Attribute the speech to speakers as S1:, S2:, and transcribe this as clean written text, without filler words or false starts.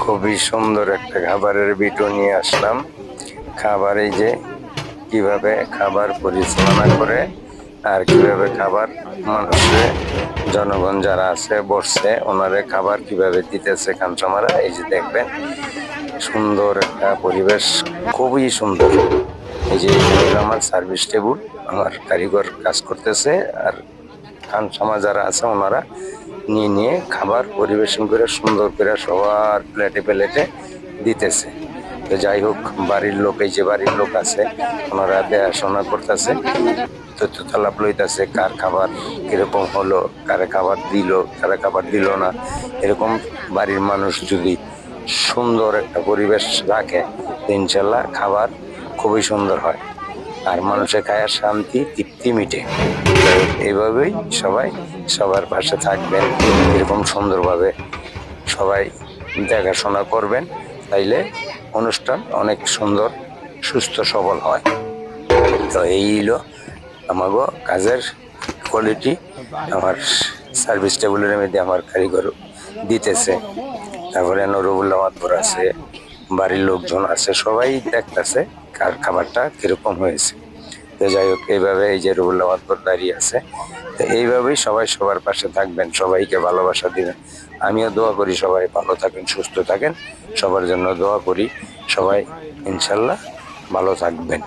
S1: খুবই সুন্দর একটা খাবারের ভিডিও নিয়ে আসলাম। খাবার এই যে কিভাবে খাবার পরিচালনা করে আর কিভাবে খাবার মানুষের জনগণ যারা আছে বসছে ওনারে খাবার কিভাবে দিতেছে খানসামারা, এই যে দেখবেন সুন্দর একটা পরিবেশ, খুবই সুন্দর। এই যে আমার সার্ভিস টেবিল, আমার কারিগর কাজ করতেছে আর খানসামা যারা আছে ওনারা নিয়ে নিয়ে খাবার পরিবেশন করে সুন্দর করে সবার প্লেটে প্লেটে দিতেছে। তো যাই হোক, বাড়ির লোক, এই যে বাড়ির লোক আছে ওনারা দেখাশোনা করতেছে, তথ্য তালাপ লইতেছে কার খাবার কিরকম হলো, কারে খাবার দিল, কারে খাবার দিল না। এরকম বাড়ির মানুষ যদি সুন্দর একটা পরিবেশ রাখে ইনশাল্লাহ খাবার খুবই সুন্দর হয় আর মানুষের খায়ার শান্তি তৃপ্তি মিটে। এইভাবেই সবাই সবার পাশে থাকবেন, এরকম সুন্দরভাবে সবাই দেখাশোনা করবেন, তাইলে অনুষ্ঠান অনেক সুন্দর সুস্থ সবল হয়। তো এই হলো আমাগো কাজের কোয়ালিটি। আমার সার্ভিস টেবিলের মধ্যে আমার কারিগর দিতেছে, তারপরে নুরুবুল্লাহ মাতবর আছে, বাড়ির লোকজন আছে, সবাই দেখতেছে কার খাবারটা কিরকম হয়েছে। তো যাই হোক, এইভাবে এই যে রুবুল্লাহ মাতবর দাঁড়িয়ে আছে, তো এইভাবেই সবাই সবার পাশে থাকবেন, সবাইকে ভালোবাসা দিবেন। আমিও দোয়া করি সবাই ভালো থাকেন, সুস্থ থাকেন, সবার জন্য দোয়া করি, সবাই ইনশাল্লাহ ভালো থাকবেন।